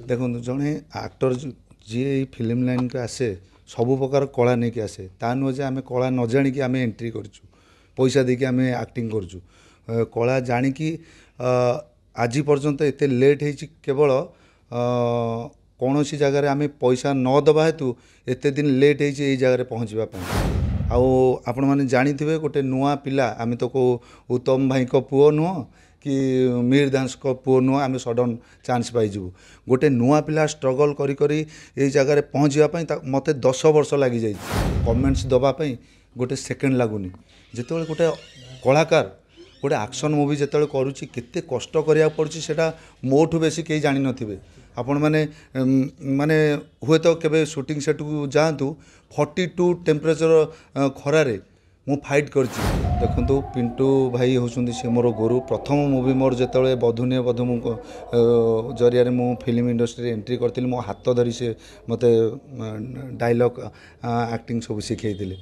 देखो जड़े आक्टर जी film line को आसे सब प्रकार कला नहीं आसे ता नुह जे आम कला न जाणिकी आम एंट्री करूँ पैसा देकी आम आक्टिंग करूँ कला जाणिकी आज पर्यंत एत लेट हो केवल कौन सी जगार आम पैसा न दबा हेतु एत दिन लेट हो जगह पहुँचापी आपण मैंने जानी गोटे नुआ पिला आम तो को उत्तम भाई को पुओ नुह कि मीर दास को पुओ नुह आम सडन चांस पाइबू गोटे नुआ पिला स्ट्रगल करी ये जगह पहुँचापी मत 10 वर्ष लगी जा कमेंट्स दवापाई गोटे सेकेंड लगुनि जिते गोटे कलाकार गोटे एक्शन मूवी जिते करुच्ची केते कष्ट करिया पड़ुछि सेटा मोठू बेसी कहीं जानि नथिबे आपण माने माने हुए तो केबे शूटिंग सेट को जातु 42 टेम्परेचर खरारे मु फाइट करछि देखंतु पिंटू भाई होउछन्ती से मोर गुरु प्रथम मूवी मोर जेतले बधुनिया बधु मु जरिया रे मु फिल्म इंडस्ट्री एंट्री करथिल मो हाथ धरी से मते डायलॉग एक्टिंग सब सिखैथिले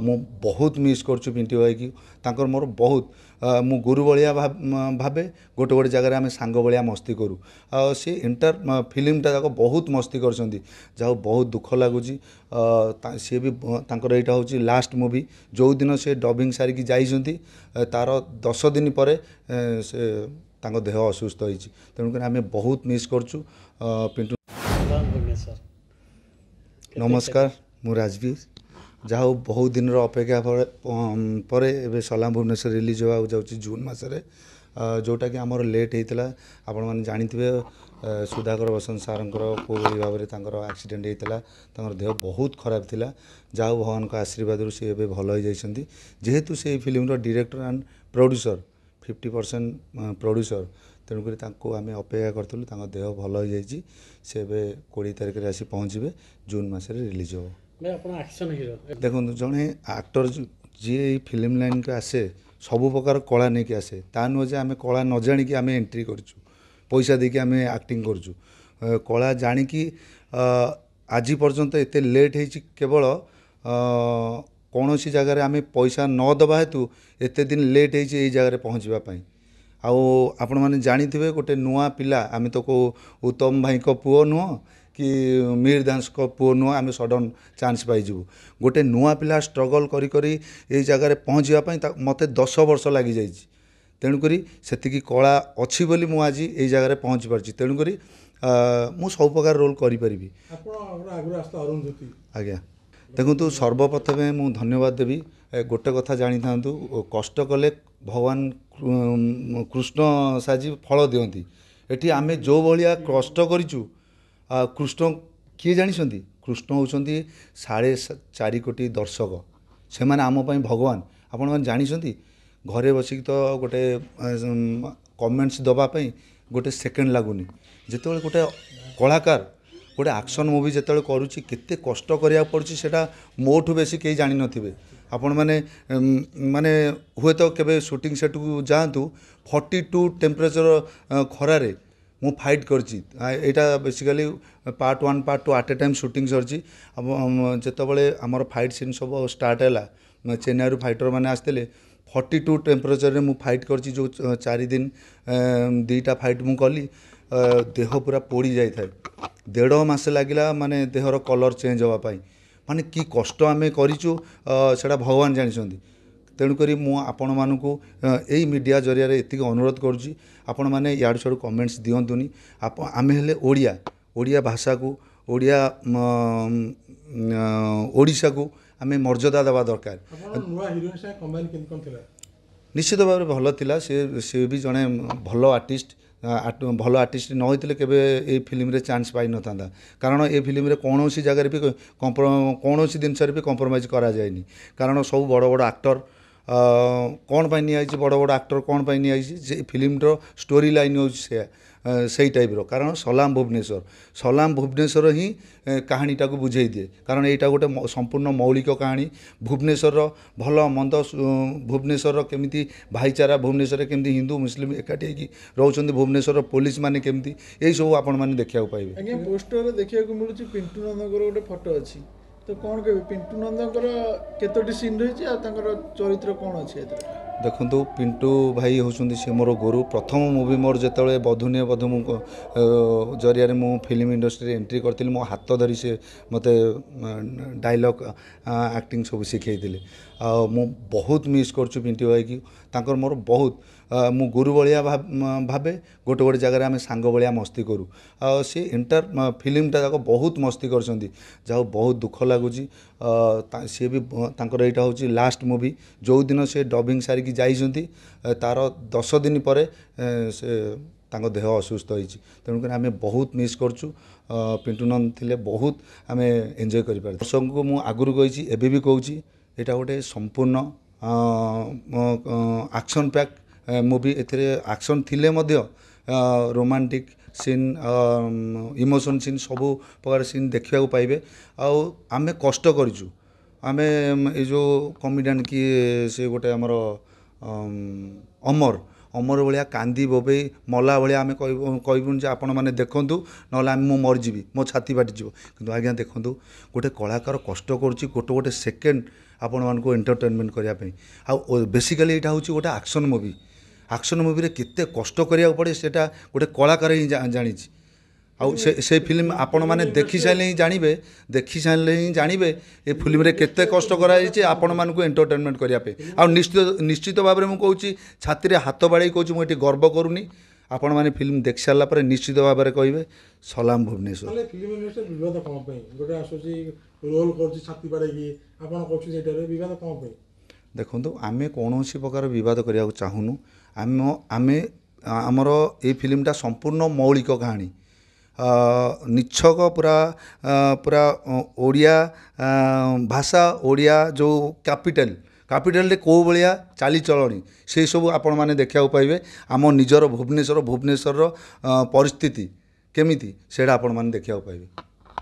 मु बहुत मिस करछु पिंटू भाई की तांकर मोर बहुत मु गुरु बलिया भाबे गोटे गोटे जगह आम सांग बलिया मस्ती करूँ सी इंटर फिल्मटा जाक बहुत मस्ती करछन्ती जाओ बहुत दुख लगुच सी भी तांकर एटा होची लास्ट मूवी जो दिन से डबिंग सारिकी जाइछन्ती तार 10 दिन पर से तांको देह असुस्थ होइछि तेणुकर आम बहुत मिस करछु पिंटू नमस्कार मु राजवीर जहाँ बहुत दिन अपेक्षा पर एवं सलाम भुवनेश्वर रिलीज होगा जाऊँगी जून मसरे जोटा कि आमर लेट होता आपण मैंने जाथे सुधाकर बसंत सारंकर को भाव में एक्सीडेंट होता देह बहुत खराब थिला जहाँ भगवान का आशीर्वाद सी ए भल हो जाती जेहेतु से film director and producer 50% producer तेणुक आम अपेक्षा करूँ देह भल हो जाए सी 20 तारिख में आसी पहुँचे जून मसरे रिलीज हो देखो जड़े आक्टर जी फिल्म लाइन को आसे सब प्रकार कला नहीं आसे ता नुह जे आम कला न जाणिकी आम एंट्री करूँ पैसा देकी आम आक्टिंग करूँ कला जाणिकी आज पर्यंत एत लेट हो केवल कौन सी जगार आम पैसा न दबा हेतु एत दिन लेट हो जगह पहुँचापी आपण मैंने जानी गोटे नुआ पिला आम तो को उत्तम भाई को पुओ नुह कि मीर दास को पुओ नुह आम सडन चांस पाइबू गोटे नुआ पिला स्ट्रगल करी ये जगह पहुँचापी मत 10 वर्ष लगी जा तेणुक से कला अच्छी बोली मु आज ये जगह पहुँची पार्टी तेणुक मु सब प्रकार रोल करी आज्ञा देखो सर्वप्रथम मु धन्यवाद देवी गोटे कथा जानी था कष्ट कले भगवान कृष्ण साजी फल दियंती एटी आमे जो भाया कष्ट करूँ कृष्ण किए जानी कृष्ण होती 4.5 कोटी दर्शक से मैंने आम भगवान आपण मैंने जानी घरे बसिक तो गोटे कमेंट्स दवापाई गोटे सेकेंड लगुनि जिते गोटे कलाकार गोटे एक्शन मूवी जिते करुच्ची केते कष्ट करिया पड़ुछि सेटा मोठू बेसी कहीं जानि नथिबे आपण माने माने हुए तो केबे शूटिंग सेट को जातु 42 टेम्परेचर खरारे मु फाइट करछि एटा basically part 1 part 2 at a time shooting सरछि अब जेतबले हमर फाइट सीन सब स्टार्ट है चेन्नई फाइटर मैंने आसते 42 टेम्परेचर रे मु फाइट करछि जो 4 दिन 2टा फाइट मु कली देह पूरा पोड़ी जाए 1.5 मास लगिला माने देहर कलर चेंज होगापाई माने कि कष्ट आम करूँ सेटा भगवान जानी तेणुक आपण मानक यही मीडिया जरिया एतिक अनुरोध करुँची आपण मैंने याडू साड़ू कमेंट्स दिंतुनि आम हेले ओडिया भाषा को ओडिशा को आम मर्यादा देवा दरकार निश्चित भाव में भल थिला से भी जड़े भल आर्टिस्ट भल आर्टिस्ट न होते केबे ए फिल्म रे चांस पाई न था कारण ए फिल्म रे कौन सी जगह भी कौन सी जिनस भी कंप्रोमाइज करा जाएनी कारण सब बड़ बड़ एक्टर कौन पाई नहीं बड़ बड़ एक्टर कौन पाई नहीं फिल्म स्टोरी लाइन हो से टाइप कारण सलाम भुवनेश्वर ही कहानीटा को बुझे दिए कारण यहाँ गोटे संपूर्ण मौलिक कहानी भुवनेश्वर भल मंद भुवनेश्वर केमी भाईचारा भुवनेश्वर केमी हिंदू मुस्लिम एकाठी रोचंदी भुवनेश्वर पुलिस माने केमी यही सब आपण मैंने देखा पाइबे पोस्टर देखा मिलूँ पिंटू नंदकर गोटे फोटो अच्छी तो कौन कह पिंटू नंदकर केतोटी सीन रही चरित्र कौन अच्छे देखो पिंटू भाई होउछन्ति से मोर गुरु प्रथम मूवी मोर जिते बधुनिया बधु मु जरिया मु फिल्म इंडस्ट्री एंट्री करती मो हाथ धरी से मते डायलॉग एक्टिंग सब शिखई मु बहुत मिस करछु पिंटू भाई की तांकर मोर बहुत मु गुरु भलिया भावे गोटे गोटे जगह आम सांग भलिया मस्ती करूँ सी इंटर फिल्मटा जाक बहुत मस्ती कर बहुत दुख लगुच सी भी तांकर एटा होची लास्ट मूवी जो दिन से डबिंग सारिकी जाइछन्ति तार 10 दिन पर से तांको देह असुस्थ होइछि तेणुकर आम बहुत मिस करछु पिंटू नंद थिले बहुत आम एंजॉय करि पार दर्शक को मु आगुरु कहिछि एबे भी कहूछि एटा गोटे संपूर्ण एक्शन पैक मूवी एथिरे एक्शन थिले मध्य रोमांटिक सीन इमोशन सीन सबू प्रकार सीन देखा पाइबे आमे कष्ट करूँ आमे ये जो कमेडियन की से गोटे आमर अमर अमर भाया कांदी बोबे मला भाया आम कहबुन आपण मैंने देखूँ ना मु मरजी मो छाती फाटिज कि आज्ञा देखूँ गोटे कलाकार कष्ट करुच्ची गोटे गोटे सेकेंड आपण मानक एंटरटेनमेंट करने आ बेसिकली यहाँ हूँ गोटे एक्शन मूवी एक्शन मूवी रे केते कष्ट करिया पड़े सेटा गोटे कलाकार ही जानी आउ से फिल्म आपण माने देखि साइले ही जानबे ए फिल्म रे केते कष्ट कराई आपण मानक एंटरटेनमेंट करिया पे आ निश्चित भाव में मु कहूँ छाती रे हाथ बाड़ी कहूँ मुझे गर्व करूनी आपण माने फिल्म देख सारा पर निश्चित भाव में कहे सलाम भुवनेश्वर फिल्म इंडस्ट्री विवाद कौन गोटे आसूसी रोल कर छाती बाड़ी आपण विवाद कौन देखो आमे कौन प्रकार विवाद करने चाहूनु आमे आमर ये फिल्मटा संपूर्ण मौलिक कहानी निच्छक पूरा पूरा ओडिया भाषा ओडिया जो कैपिटल कैपिटल कौ भाया चाली चलनी से सब आपण मैंने देखा पाइबे आम निजर भुवनेश्वर परिस्थिति केमिति सेटा आपण मैंने देखा पाइबे।